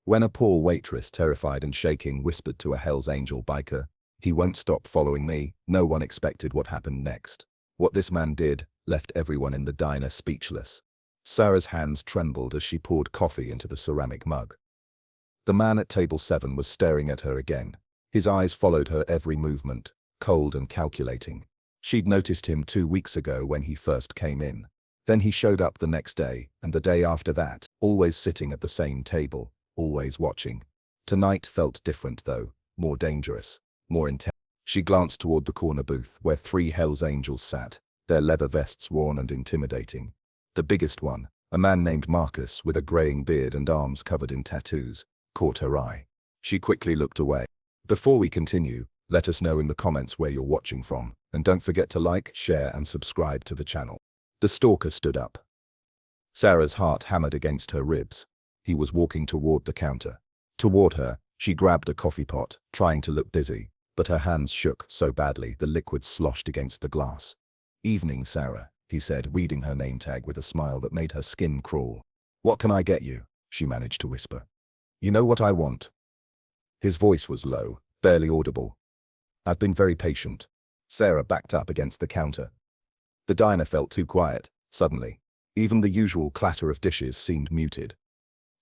When a poor waitress, terrified and shaking, whispered to a Hell's Angel biker, "He won't stop following me," no one expected what happened next. What this man did left everyone in the diner speechless. Sarah's hands trembled as she poured coffee into the ceramic mug. The man at table 7 was staring at her again. His eyes followed her every movement, cold and calculating. She'd noticed him 2 weeks ago when he first came in. Then he showed up the next day, and the day after that, always sitting at the same table, always watching. Tonight felt different though, more dangerous, more intense. She glanced toward the corner booth where 3 Hell's Angels sat, their leather vests worn and intimidating. The biggest one, a man named Marcus with a graying beard and arms covered in tattoos, caught her eye. She quickly looked away. Before we continue, let us know in the comments where you're watching from, and don't forget to like, share and subscribe to the channel. The stalker stood up. Sarah's heart hammered against her ribs. He was walking toward the counter. Toward her, she grabbed a coffee pot, trying to look busy, but her hands shook so badly the liquid sloshed against the glass. "Evening, Sarah," he said, reading her name tag with a smile that made her skin crawl. "What can I get you?" she managed to whisper. "You know what I want." His voice was low, barely audible. "I've been very patient." Sarah backed up against the counter. The diner felt too quiet, suddenly. Even the usual clatter of dishes seemed muted.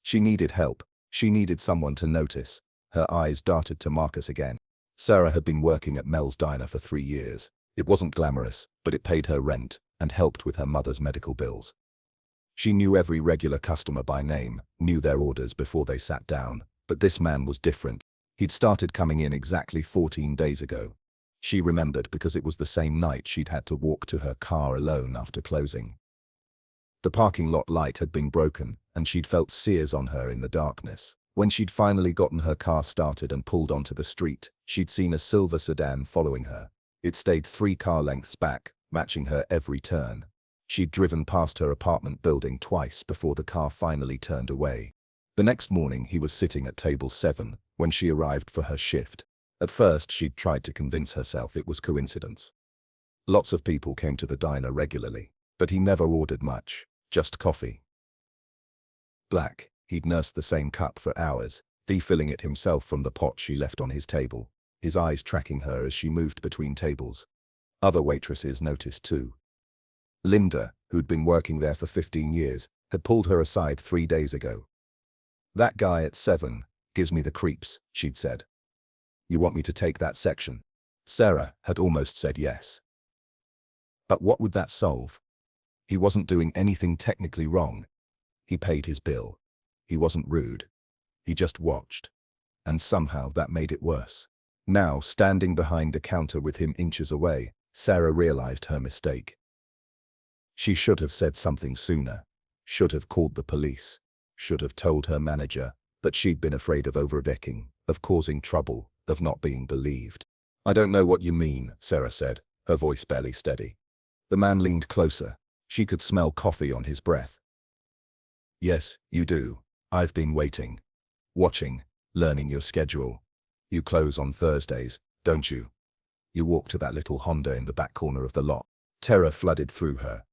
She needed help. She needed someone to notice. Her eyes darted to Marcus again. Sarah had been working at Mel's diner for 3 years. It wasn't glamorous, but it paid her rent and helped with her mother's medical bills. She knew every regular customer by name, knew their orders before they sat down, but this man was different. He'd started coming in exactly 14 days ago. She remembered because it was the same night she'd had to walk to her car alone after closing. The parking lot light had been broken, and she'd felt sears on her in the darkness. When she'd finally gotten her car started and pulled onto the street, she'd seen a silver sedan following her. It stayed 3 car lengths back, matching her every turn. She'd driven past her apartment building twice before the car finally turned away. The next morning he was sitting at table 7 when she arrived for her shift. At first she'd tried to convince herself it was coincidence. Lots of people came to the diner regularly, but he never ordered much, just coffee. Black. He'd nursed the same cup for hours, refilling it himself from the pot she left on his table, his eyes tracking her as she moved between tables. Other waitresses noticed too. Linda, who'd been working there for 15 years, had pulled her aside 3 days ago. "That guy at 7 gives me the creeps," she'd said. "You want me to take that section?" Sarah had almost said yes. But what would that solve? He wasn't doing anything technically wrong. He paid his bill. He wasn't rude. He just watched. And somehow that made it worse. Now, standing behind the counter with him inches away, Sarah realized her mistake. She should have said something sooner. Should have called the police. Should have told her manager, but she'd been afraid of overreacting, of causing trouble, of not being believed. "I don't know what you mean," Sarah said, her voice barely steady. The man leaned closer. She could smell coffee on his breath. "Yes, you do. I've been waiting. Watching, learning your schedule. You close on Thursdays, don't you?" You walked to that little Honda in the back corner of the lot. Terror flooded through her.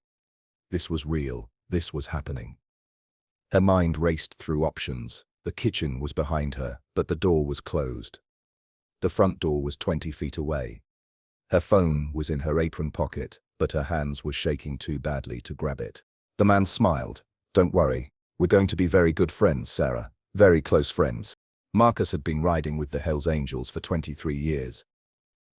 This was real. This was happening. Her mind raced through options. The kitchen was behind her, but the door was closed. The front door was 20 feet away. Her phone was in her apron pocket, but her hands were shaking too badly to grab it. The man smiled. "Don't worry. We're going to be very good friends, Sarah. Very close friends." Marcus had been riding with the Hells Angels for 23 years.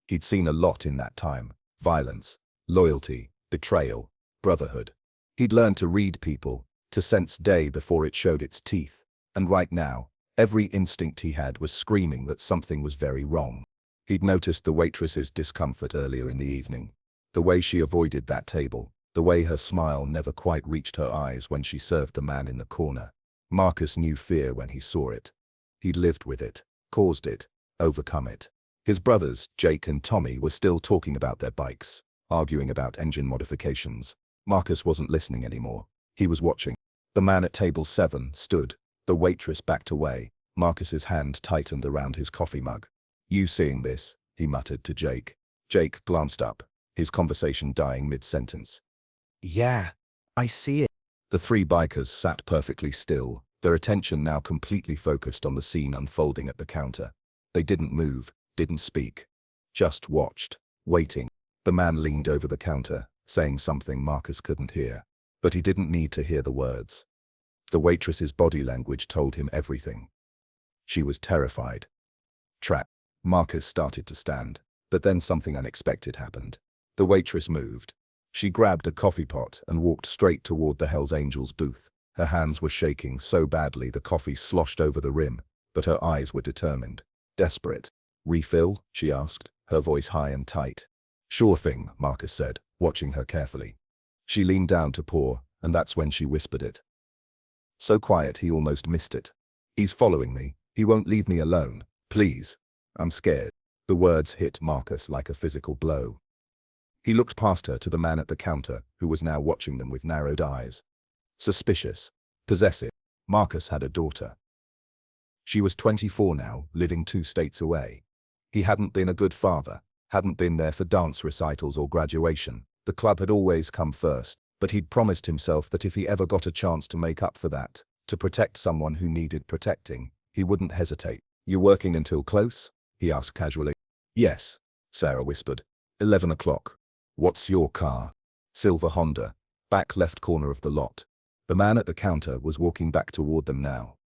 He'd seen a lot in that time. Violence, loyalty, betrayal, brotherhood. He'd learned to read people, to sense day before it showed its teeth. And right now, every instinct he had was screaming that something was very wrong. He'd noticed the waitress's discomfort earlier in the evening. The way she avoided that table. The way her smile never quite reached her eyes when she served the man in the corner. Marcus knew fear when he saw it. He'd lived with it, caused it, overcome it. His brothers, Jake and Tommy, were still talking about their bikes, arguing about engine modifications. Marcus wasn't listening anymore. He was watching. The man at table 7 stood. The waitress backed away. Marcus's hand tightened around his coffee mug. "You seeing this?" he muttered to Jake. Jake glanced up, his conversation dying mid-sentence. "Yeah, I see it." The 3 bikers sat perfectly still, their attention now completely focused on the scene unfolding at the counter. They didn't move, didn't speak. Just watched, waiting. The man leaned over the counter, saying something Marcus couldn't hear. But he didn't need to hear the words. The waitress's body language told him everything. She was terrified. Trapped. Marcus started to stand, but then something unexpected happened. The waitress moved. She grabbed a coffee pot and walked straight toward the Hells Angels booth. Her hands were shaking so badly the coffee sloshed over the rim, but her eyes were determined, desperate. "Refill?" she asked, her voice high and tight. "Sure thing," Marcus said, watching her carefully. She leaned down to pour, and that's when she whispered it. So quiet he almost missed it. "He's following me. He won't leave me alone. Please. I'm scared." The words hit Marcus like a physical blow. He looked past her to the man at the counter, who was now watching them with narrowed eyes. Suspicious. Possessive. Marcus had a daughter. She was 24 now, living 2 states away. He hadn't been a good father, hadn't been there for dance recitals or graduation. The club had always come first, but he'd promised himself that if he ever got a chance to make up for that, to protect someone who needed protecting, he wouldn't hesitate. "You working until close?" he asked casually. "Yes," Sarah whispered. 11 o'clock. "What's your car?" "Silver Honda. Back left corner of the lot." The man at the counter was walking back toward them now.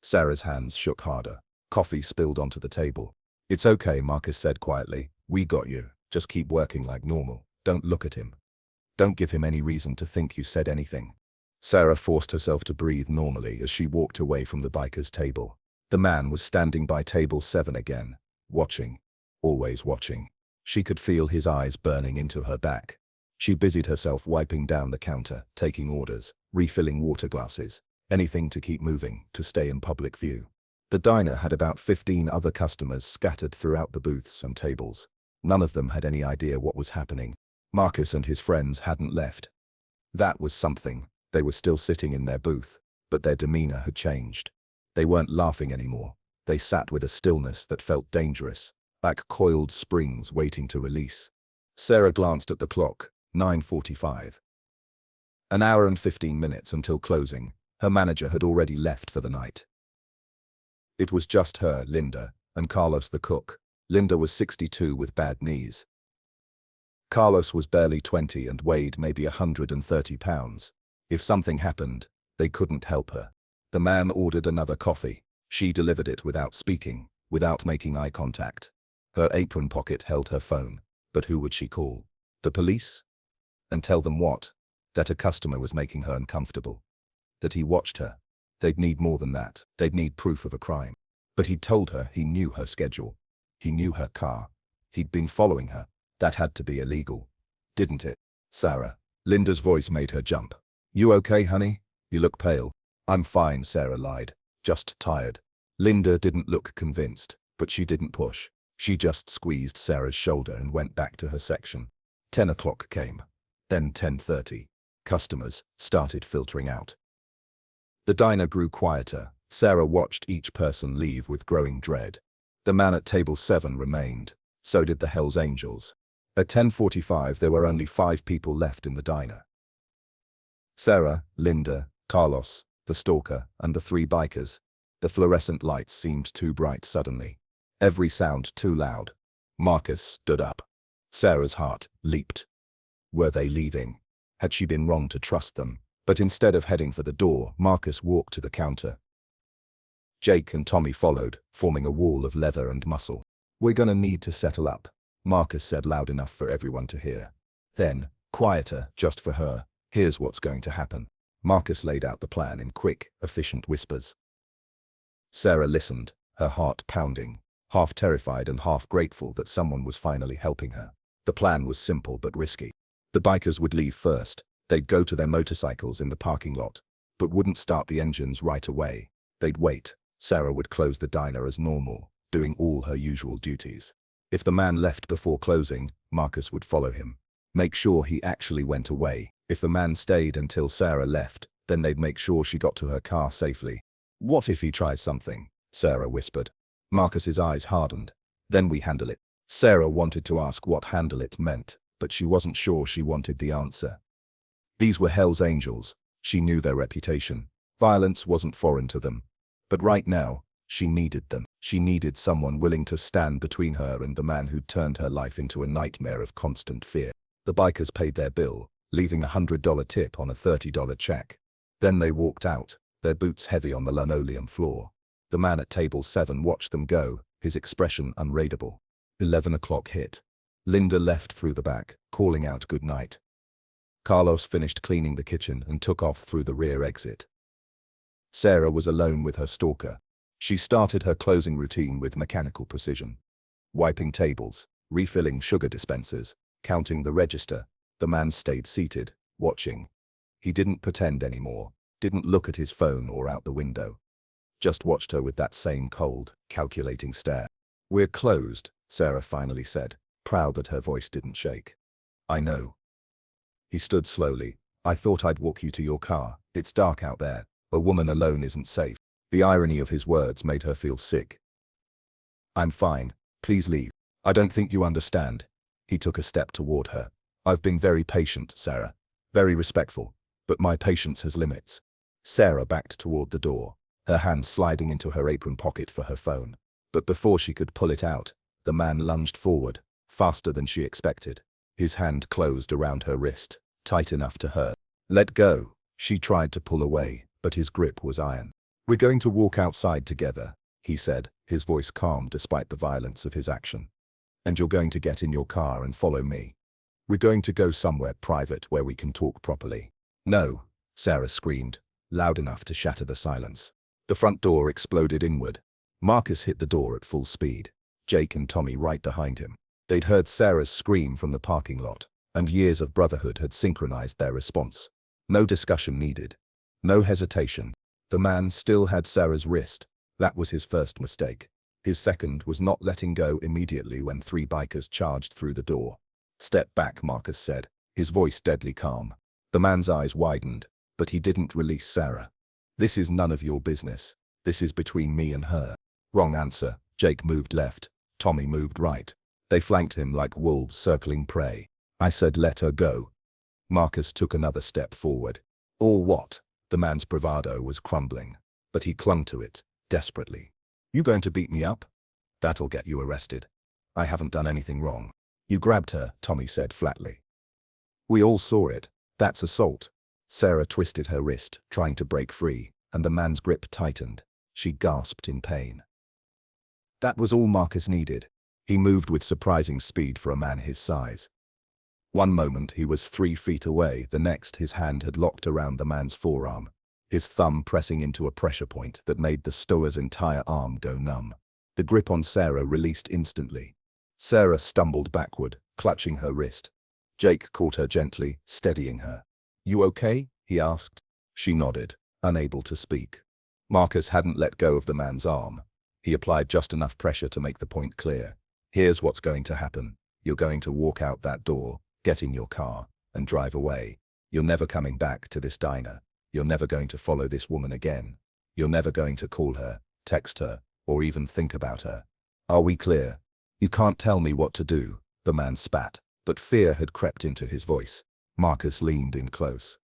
Sarah's hands shook harder. Coffee spilled onto the table. "It's okay," Marcus said quietly. "We got you. Just keep working like normal. Don't look at him. Don't give him any reason to think you said anything." Sarah forced herself to breathe normally as she walked away from the biker's table. The man was standing by table 7 again, watching. Always watching. She could feel his eyes burning into her back. She busied herself wiping down the counter, taking orders, refilling water glasses, anything to keep moving, to stay in public view. The diner had about 15 other customers scattered throughout the booths and tables. None of them had any idea what was happening. Marcus and his friends hadn't left. That was something. They were still sitting in their booth, but their demeanor had changed. They weren't laughing anymore. They sat with a stillness that felt dangerous, like coiled springs waiting to release. Sarah glanced at the clock. 9:45. An hour and 15 minutes until closing. Her manager had already left for the night. It was just her, Linda, and Carlos the cook. Linda was 62 with bad knees. Carlos was barely 20 and weighed maybe 130 pounds. If something happened, they couldn't help her. The man ordered another coffee. She delivered it without speaking, without making eye contact. Her apron pocket held her phone. But who would she call? The police? And tell them what? That a customer was making her uncomfortable. That he watched her. They'd need more than that. They'd need proof of a crime. But he'd told her he knew her schedule. He knew her car. He'd been following her. That had to be illegal. Didn't it? "Sarah." Linda's voice made her jump. "You okay, honey? You look pale." "I'm fine," Sarah lied. "Just tired." Linda didn't look convinced, but she didn't push. She just squeezed Sarah's shoulder and went back to her section. 10 o'clock came. Then 10:30. Customers started filtering out. The diner grew quieter. Sarah watched each person leave with growing dread. The man at table 7 remained. So did the Hells Angels. At 10:45 there were only 5 people left in the diner. Sarah, Linda, Carlos, the stalker, and the 3 bikers. The fluorescent lights seemed too bright suddenly. Every sound too loud. Marcus stood up. Sarah's heart leaped. Were they leaving? Had she been wrong to trust them? But instead of heading for the door, Marcus walked to the counter. Jake and Tommy followed, forming a wall of leather and muscle. "We're gonna need to settle up," Marcus said loud enough for everyone to hear. Then, quieter, just for her, "Here's what's going to happen." Marcus laid out the plan in quick, efficient whispers. Sarah listened, her heart pounding, half terrified and half grateful that someone was finally helping her. The plan was simple but risky. The bikers would leave first. They'd go to their motorcycles in the parking lot, but wouldn't start the engines right away. They'd wait. Sarah would close the diner as normal, doing all her usual duties. If the man left before closing, Marcus would follow him. Make sure he actually went away. If the man stayed until Sarah left, then they'd make sure she got to her car safely. "What if he tries something?" Sarah whispered. Marcus's eyes hardened. "Then we handle it." Sarah wanted to ask what handle it meant, but she wasn't sure she wanted the answer. These were Hell's Angels. She knew their reputation. Violence wasn't foreign to them. But right now, she needed them. She needed someone willing to stand between her and the man who'd turned her life into a nightmare of constant fear. The bikers paid their bill, leaving a $100 tip on a $30 check. Then they walked out, their boots heavy on the linoleum floor. The man at table 7 watched them go, his expression unreadable. 11 o'clock hit. Linda left through the back, calling out good night. Carlos finished cleaning the kitchen and took off through the rear exit. Sarah was alone with her stalker. She started her closing routine with mechanical precision. Wiping tables, refilling sugar dispensers, counting the register. The man stayed seated, watching. He didn't pretend anymore, didn't look at his phone or out the window. Just watched her with that same cold, calculating stare. "We're closed," Sarah finally said, proud that her voice didn't shake. "I know." He stood slowly. "I thought I'd walk you to your car. It's dark out there. A woman alone isn't safe." The irony of his words made her feel sick. "I'm fine. Please leave." "I don't think you understand." He took a step toward her. "I've been very patient, Sarah. Very respectful. But my patience has limits." Sarah backed toward the door, her hand sliding into her apron pocket for her phone. But before she could pull it out, the man lunged forward, faster than she expected. His hand closed around her wrist, tight enough to hurt. "Let go." She tried to pull away, but his grip was iron. "We're going to walk outside together," he said, his voice calm despite the violence of his action. "And you're going to get in your car and follow me. We're going to go somewhere private where we can talk properly." "No," Sarah screamed, loud enough to shatter the silence. The front door exploded inward. Marcus hit the door at full speed, Jake and Tommy right behind him. They'd heard Sarah's scream from the parking lot, and years of brotherhood had synchronized their response. No discussion needed. No hesitation. The man still had Sarah's wrist. That was his first mistake. His second was not letting go immediately when 3 bikers charged through the door. "Step back," Marcus said, his voice deadly calm. The man's eyes widened, but he didn't release Sarah. "This is none of your business. This is between me and her." Wrong answer. Jake moved left. Tommy moved right. They flanked him like wolves circling prey. "I said let her go." Marcus took another step forward. "Or what?" The man's bravado was crumbling, but he clung to it, desperately. "You going to beat me up? That'll get you arrested. I haven't done anything wrong." "You grabbed her," Tommy said flatly. "We all saw it. That's assault." Sarah twisted her wrist, trying to break free, and the man's grip tightened. She gasped in pain. That was all Marcus needed. He moved with surprising speed for a man his size. One moment he was 3 feet away, the next his hand had locked around the man's forearm, his thumb pressing into a pressure point that made the stower's entire arm go numb. The grip on Sarah released instantly. Sarah stumbled backward, clutching her wrist. Jake caught her gently, steadying her. "You okay?" he asked. She nodded, unable to speak. Marcus hadn't let go of the man's arm. He applied just enough pressure to make the point clear. "Here's what's going to happen. You're going to walk out that door, get in your car, and drive away. You're never coming back to this diner. You're never going to follow this woman again. You're never going to call her, text her, or even think about her. Are we clear?" "You can't tell me what to do," the man spat, but fear had crept into his voice. Marcus leaned in close.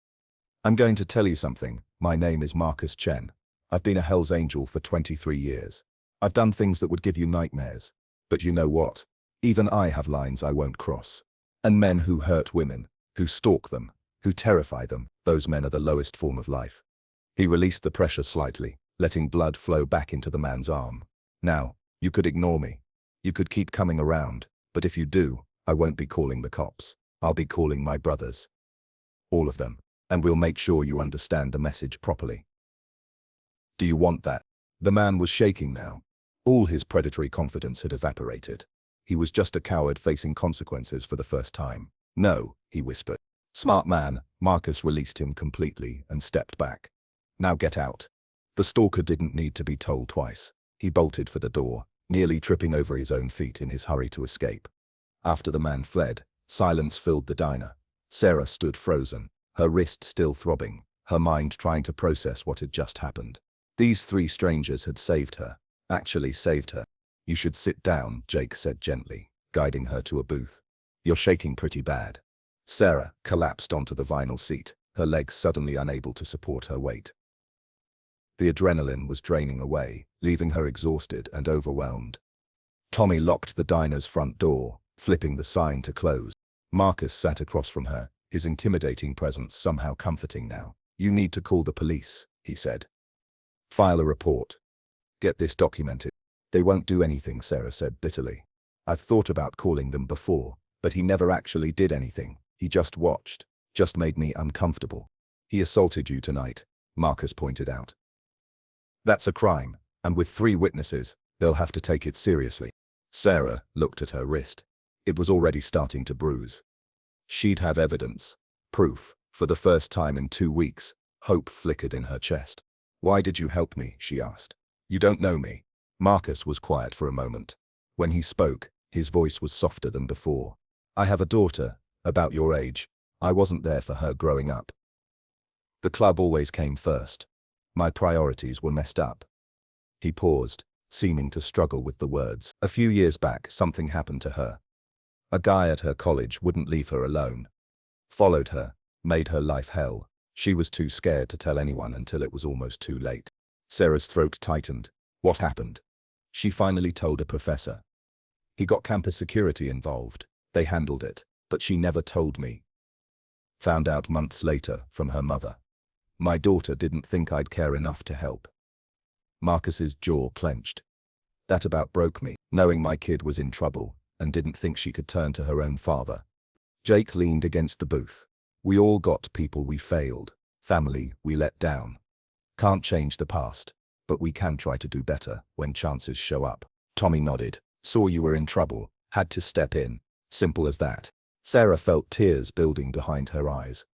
"I'm going to tell you something. My name is Marcus Chen. I've been a Hell's Angel for 23 years. I've done things that would give you nightmares. But you know what? Even I have lines I won't cross. And men who hurt women, who stalk them, who terrify them, those men are the lowest form of life." He released the pressure slightly, letting blood flow back into the man's arm. "Now, you could ignore me. You could keep coming around, but if you do, I won't be calling the cops. I'll be calling my brothers. All of them. And we'll make sure you understand the message properly. Do you want that?" The man was shaking now. All his predatory confidence had evaporated. He was just a coward facing consequences for the first time. "No," he whispered. "Smart man." Marcus released him completely and stepped back. "Now get out." The stalker didn't need to be told twice. He bolted for the door, nearly tripping over his own feet in his hurry to escape. After the man fled, silence filled the diner. Sarah stood frozen, her wrist still throbbing, her mind trying to process what had just happened. These 3 strangers had saved her. Actually saved her. "You should sit down," Jake said gently, guiding her to a booth. "You're shaking pretty bad." Sarah collapsed onto the vinyl seat, her legs suddenly unable to support her weight. The adrenaline was draining away, leaving her exhausted and overwhelmed. Tommy locked the diner's front door, flipping the sign to close. Marcus sat across from her, his intimidating presence somehow comforting now. "You need to call the police," he said. "File a report. Get this documented." "They won't do anything," Sarah said bitterly. "I've thought about calling them before, but he never actually did anything. He just watched, just made me uncomfortable." "He assaulted you tonight," Marcus pointed out. "That's a crime, and with 3 witnesses, they'll have to take it seriously." Sarah looked at her wrist. It was already starting to bruise. She'd have evidence. Proof. For the first time in 2 weeks, hope flickered in her chest. "Why did you help me?" she asked. "You don't know me." Marcus was quiet for a moment. When he spoke, his voice was softer than before. "I have a daughter, about your age. I wasn't there for her growing up. The club always came first. My priorities were messed up." He paused, seeming to struggle with the words. "A few years back, something happened to her. A guy at her college wouldn't leave her alone. Followed her, made her life hell. She was too scared to tell anyone until it was almost too late." Sarah's throat tightened. "What happened?" "She finally told a professor. He got campus security involved. They handled it, but she never told me. Found out months later from her mother. My daughter didn't think I'd care enough to help." Marcus's jaw clenched. That about broke me, knowing my kid was in trouble and didn't think she could turn to her own father. Jake leaned against the booth. "We all got people we failed, family we let down. Can't change the past, but we can try to do better when chances show up." Tommy nodded. "Saw you were in trouble, had to step in. Simple as that." Sarah felt tears building behind her eyes.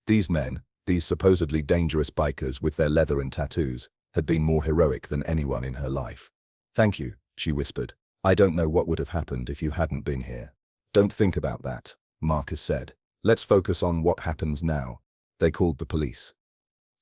These men, these supposedly dangerous bikers with their leather and tattoos, had been more heroic than anyone in her life. "Thank you," she whispered. "I don't know what would have happened if you hadn't been here." "Don't think about that," Marcus said. "Let's focus on what happens now." They called the police.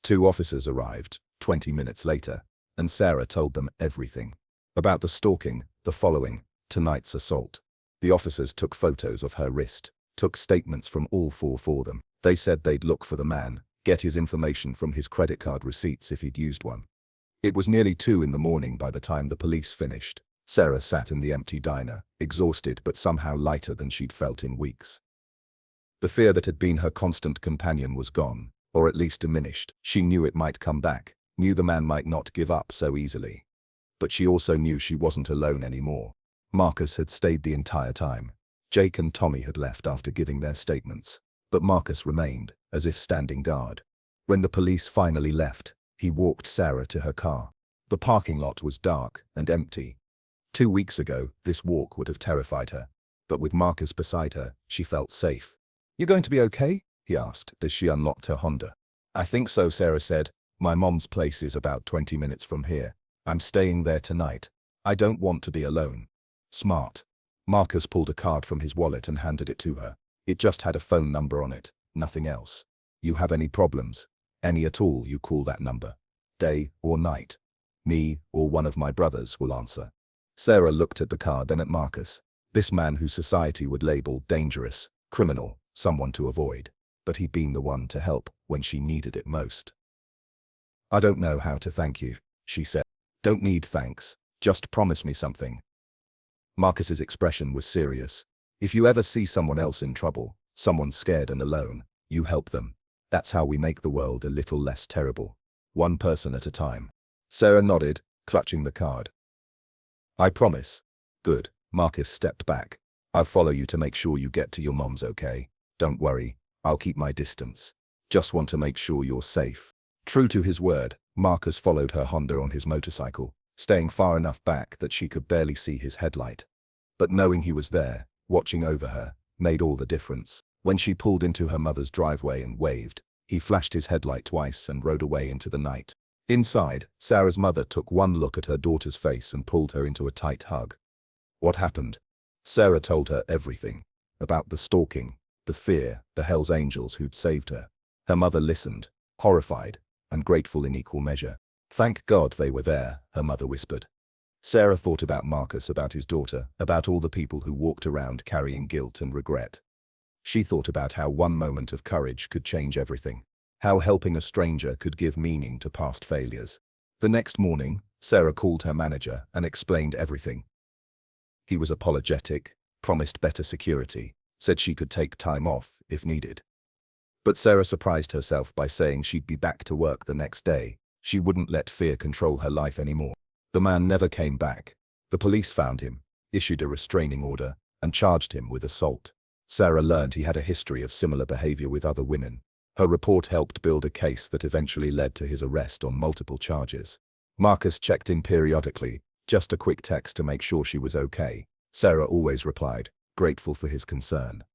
2 officers arrived, 20 minutes later, and Sarah told them everything. About the stalking, the following, tonight's assault. The officers took photos of her wrist, took statements from all 4 for them. They said they'd look for the man, get his information from his credit card receipts if he'd used one. It was nearly 2 in the morning by the time the police finished. Sarah sat in the empty diner, exhausted but somehow lighter than she'd felt in weeks. The fear that had been her constant companion was gone, or at least diminished. She knew it might come back, knew the man might not give up so easily. But she also knew she wasn't alone anymore. Marcus had stayed the entire time. Jake and Tommy had left after giving their statements, but Marcus remained, as if standing guard. When the police finally left, he walked Sarah to her car. The parking lot was dark and empty. 2 weeks ago, this walk would have terrified her, but with Marcus beside her, she felt safe. "You going to be okay?" he asked as she unlocked her Honda. "I think so," Sarah said. "My mom's place is about 20 minutes from here. I'm staying there tonight. I don't want to be alone." "Smart." Marcus pulled a card from his wallet and handed it to her. It just had a phone number on it, nothing else. "You have any problems, any at all, you call that number. Day or night. Me or one of my brothers will answer." Sarah looked at the card, then at Marcus. This man who society would label dangerous, criminal, someone to avoid. But he'd been the one to help when she needed it most. "I don't know how to thank you," she said. "Don't need thanks. Just promise me something." Marcus's expression was serious. "If you ever see someone else in trouble, someone scared and alone, you help them. That's how we make the world a little less terrible. One person at a time." Sarah nodded, clutching the card. "I promise." "Good." Marcus stepped back. "I'll follow you to make sure you get to your mom's okay. Don't worry, I'll keep my distance. Just want to make sure you're safe." True to his word, Marcus followed her Honda on his motorcycle, staying far enough back that she could barely see his headlight. But knowing he was there, watching over her, made all the difference. When she pulled into her mother's driveway and waved, he flashed his headlight twice and rode away into the night. Inside, Sarah's mother took one look at her daughter's face and pulled her into a tight hug. What happened? Sarah told her everything. About the stalking, the fear, the Hell's Angels who'd saved her. Her mother listened, horrified, and grateful in equal measure. "Thank God they were there," her mother whispered. Sarah thought about Marcus, about his daughter, about all the people who walked around carrying guilt and regret. She thought about how one moment of courage could change everything. How helping a stranger could give meaning to past failures. The next morning, Sarah called her manager and explained everything. He was apologetic, promised better security, said she could take time off if needed. But Sarah surprised herself by saying she'd be back to work the next day. She wouldn't let fear control her life anymore. The man never came back. The police found him, issued a restraining order, and charged him with assault. Sarah learned he had a history of similar behavior with other women. Her report helped build a case that eventually led to his arrest on multiple charges. Marcus checked in periodically, just a quick text to make sure she was okay. Sarah always replied, grateful for his concern.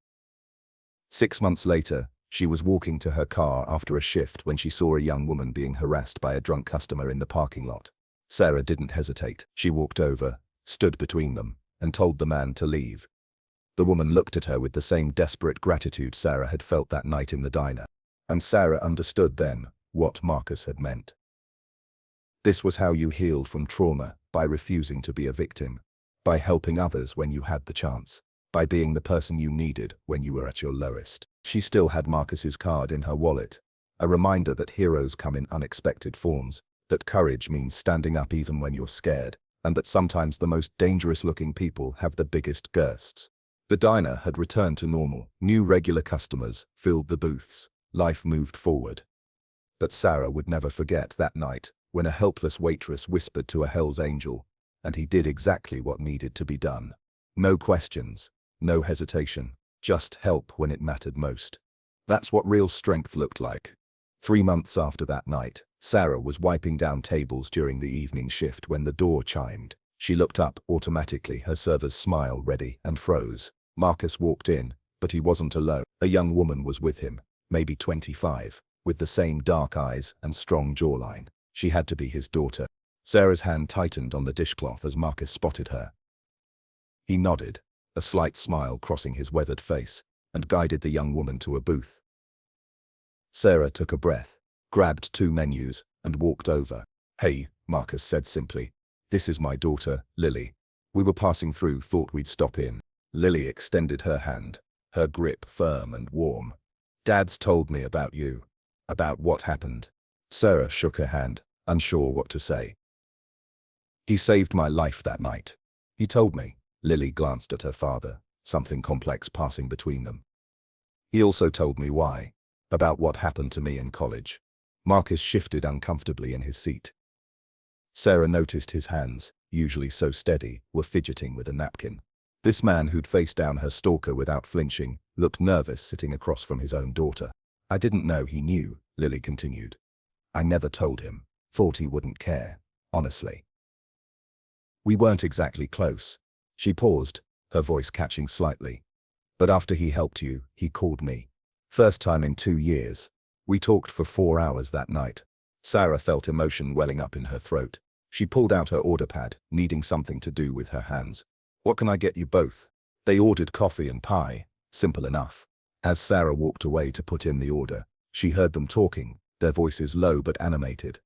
6 months later, she was walking to her car after a shift when she saw a young woman being harassed by a drunk customer in the parking lot. Sarah didn't hesitate. She walked over, stood between them, and told the man to leave. The woman looked at her with the same desperate gratitude Sarah had felt that night in the diner. And Sarah understood then what Marcus had meant. This was how you healed from trauma, by refusing to be a victim, by helping others when you had the chance, by being the person you needed when you were at your lowest. She still had Marcus's card in her wallet, a reminder that heroes come in unexpected forms, that courage means standing up even when you're scared, and that sometimes the most dangerous-looking people have the biggest bursts. The diner had returned to normal. New regular customers filled the booths. Life moved forward. But Sarah would never forget that night, when a helpless waitress whispered to a Hell's Angel, and he did exactly what needed to be done. No questions, no hesitation, just help when it mattered most. That's what real strength looked like. 3 months after that night, Sarah was wiping down tables during the evening shift when the door chimed. She looked up automatically, her server's smile ready, and froze. Marcus walked in, but he wasn't alone. A young woman was with him, maybe 25, with the same dark eyes and strong jawline. She had to be his daughter. Sarah's hand tightened on the dishcloth as Marcus spotted her. He nodded, a slight smile crossing his weathered face, and guided the young woman to a booth. Sarah took a breath, grabbed 2 menus, and walked over. "Hey," Marcus said simply. "This is my daughter, Lily. We were passing through, thought we'd stop in." Lily extended her hand, her grip firm and warm. "Dad's told me about you." "About what happened?" Sarah shook her hand, unsure what to say. "He saved my life that night. He told me." Lily glanced at her father, something complex passing between them. "He also told me why. About what happened to me in college." Marcus shifted uncomfortably in his seat. Sarah noticed his hands, usually so steady, were fidgeting with a napkin. This man who'd faced down her stalker without flinching, looked nervous sitting across from his own daughter. "I didn't know he knew," Lily continued. "I never told him. Thought he wouldn't care, honestly. We weren't exactly close." She paused, her voice catching slightly. "But after he helped you, he called me. First time in 2 years. We talked for 4 hours that night." Sarah felt emotion welling up in her throat. She pulled out her order pad, needing something to do with her hands. "What can I get you both?" They ordered coffee and pie, simple enough. As Sarah walked away to put in the order, she heard them talking, their voices low but animated.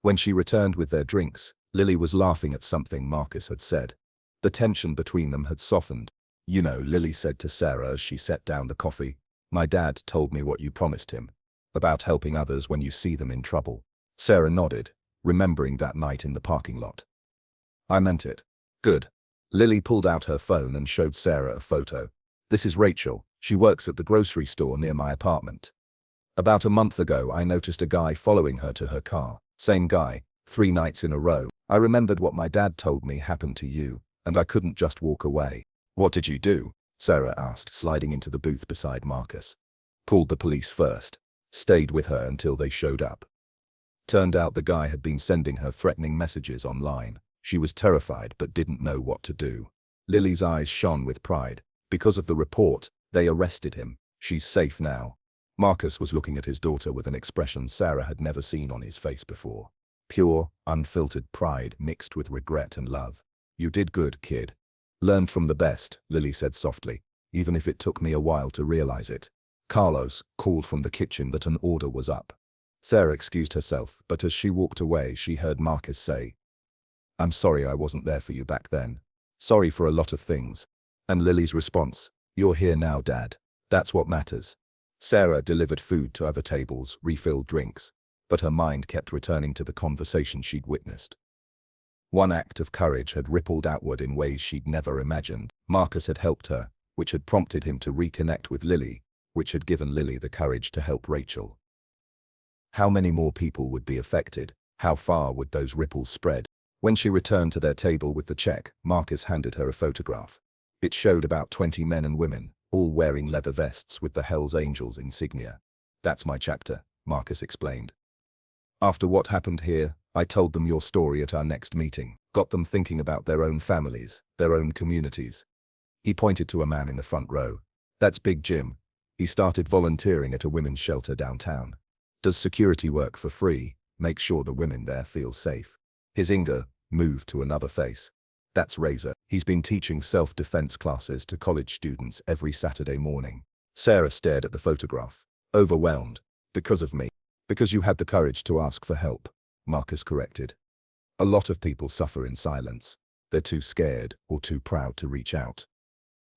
When she returned with their drinks, Lily was laughing at something Marcus had said. The tension between them had softened. "You know," Lily said to Sarah as she set down the coffee, "my dad told me what you promised him, about helping others when you see them in trouble." Sarah nodded, remembering that night in the parking lot. "I meant it." "Good." Lily pulled out her phone and showed Sarah a photo. "This is Rachel. She works at the grocery store near my apartment. About a month ago I noticed a guy following her to her car. Same guy, 3 nights in a row. I remembered what my dad told me happened to you, and I couldn't just walk away." "What did you do?" Sarah asked, sliding into the booth beside Marcus. "Called the police first. Stayed with her until they showed up. Turned out the guy had been sending her threatening messages online. She was terrified but didn't know what to do." Lily's eyes shone with pride. "Because of the report, they arrested him. She's safe now." Marcus was looking at his daughter with an expression Sarah had never seen on his face before. Pure, unfiltered pride mixed with regret and love. "You did good, kid. Learned from the best," Lily said softly, "even if it took me a while to realize it." Carlos called from the kitchen that an order was up. Sarah excused herself, but as she walked away she heard Marcus say, "I'm sorry I wasn't there for you back then. Sorry for a lot of things." And Lily's response, "You're here now, Dad. That's what matters." Sarah delivered food to other tables, refilled drinks, but her mind kept returning to the conversation she'd witnessed. One act of courage had rippled outward in ways she'd never imagined. Marcus had helped her, which had prompted him to reconnect with Lily, which had given Lily the courage to help Rachel. How many more people would be affected? How far would those ripples spread? When she returned to their table with the check, Marcus handed her a photograph. It showed about 20 men and women, all wearing leather vests with the Hells Angels insignia. "That's my chapter," Marcus explained. "After what happened here, I told them your story at our next meeting, got them thinking about their own families, their own communities." He pointed to a man in the front row. "That's Big Jim. He started volunteering at a women's shelter downtown. Does security work for free, make sure the women there feel safe." His anger moved to another face. "That's Razor. He's been teaching self-defense classes to college students every Saturday morning." Sarah stared at the photograph, overwhelmed. "Because of me. Because you had the courage to ask for help," Marcus corrected. "A lot of people suffer in silence. They're too scared or too proud to reach out.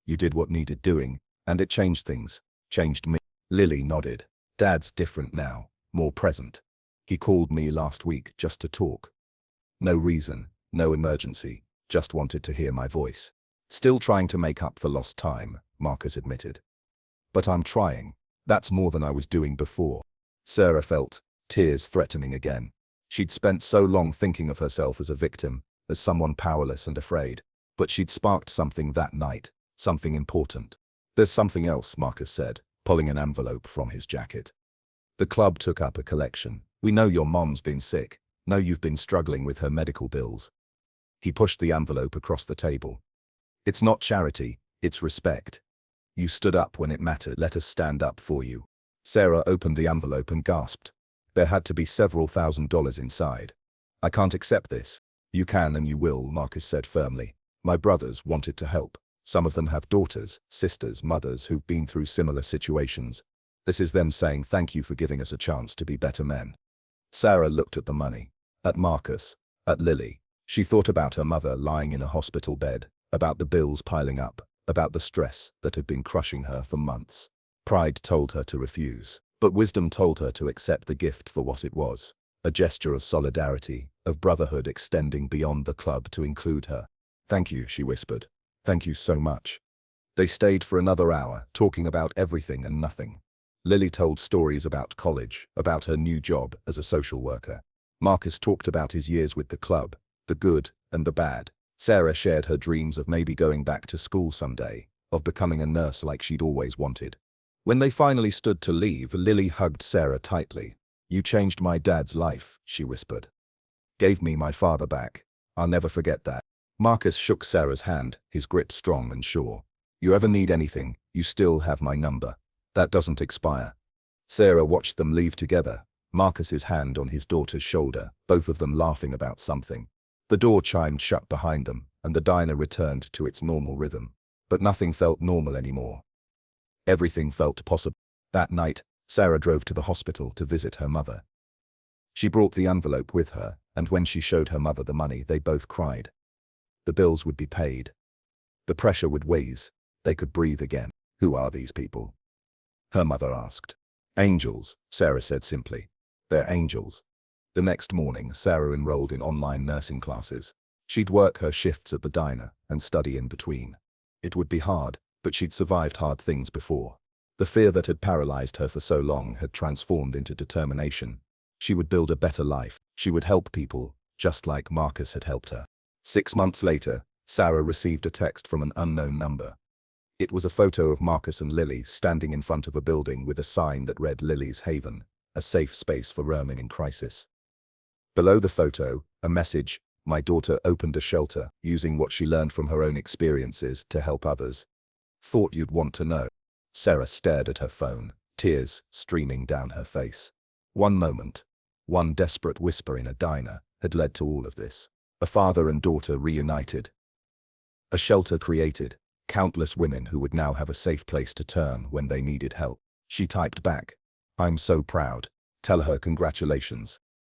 You did what needed doing, and it changed things. Changed me." Lily nodded. "Dad's different now, more present. He called me last week just to talk. No reason, no emergency, just wanted to hear my voice." "Still trying to make up for lost time," Marcus admitted. "But I'm trying. That's more than I was doing before." Sarah felt tears threatening again. She'd spent so long thinking of herself as a victim, as someone powerless and afraid. But she'd sparked something that night, something important. "There's something else," Marcus said, pulling an envelope from his jacket. "The club took up a collection. We know your mom's been sick. Know you've been struggling with her medical bills." He pushed the envelope across the table. "It's not charity, it's respect. You stood up when it mattered. Let us stand up for you." Sarah opened the envelope and gasped. There had to be several $1,000s inside. "I can't accept this." "You can and you will," Marcus said firmly. "My brothers wanted to help. Some of them have daughters, sisters, mothers who've been through similar situations. This is them saying thank you for giving us a chance to be better men." Sarah looked at the money, at Marcus, at Lily. She thought about her mother lying in a hospital bed, about the bills piling up, about the stress that had been crushing her for months. Pride told her to refuse, but wisdom told her to accept the gift for what it was, a gesture of solidarity, of brotherhood extending beyond the club to include her. "Thank you," she whispered. "Thank you so much." They stayed for another hour, talking about everything and nothing. Lily told stories about college, about her new job as a social worker. Marcus talked about his years with the club, the good and the bad. Sarah shared her dreams of maybe going back to school someday, of becoming a nurse like she'd always wanted. When they finally stood to leave, Lily hugged Sarah tightly. "You changed my dad's life," she whispered. "Gave me my father back. I'll never forget that." Marcus shook Sarah's hand, his grip strong and sure. "You ever need anything, you still have my number. That doesn't expire." Sarah watched them leave together, Marcus's hand on his daughter's shoulder, both of them laughing about something. The door chimed shut behind them, and the diner returned to its normal rhythm. But nothing felt normal anymore. Everything felt possible. That night, Sarah drove to the hospital to visit her mother. She brought the envelope with her, and when she showed her mother the money, they both cried. The bills would be paid. The pressure would ease. They could breathe again. "Who are these people?" her mother asked. "Angels," Sarah said simply. "They're angels." The next morning, Sarah enrolled in online nursing classes. She'd work her shifts at the diner and study in between. It would be hard, but she'd survived hard things before. The fear that had paralyzed her for so long had transformed into determination. She would build a better life. She would help people, just like Marcus had helped her. 6 months later, Sarah received a text from an unknown number. It was a photo of Marcus and Lily standing in front of a building with a sign that read Lily's Haven, a safe space for roaming in crisis. Below the photo, a message: "My daughter opened a shelter, using what she learned from her own experiences to help others. Thought you'd want to know." Sarah stared at her phone, tears streaming down her face. One moment, one desperate whisper in a diner, had led to all of this. A father and daughter reunited. A shelter created. Countless women who would now have a safe place to turn when they needed help. She typed back, "I'm so proud. Tell her congratulations."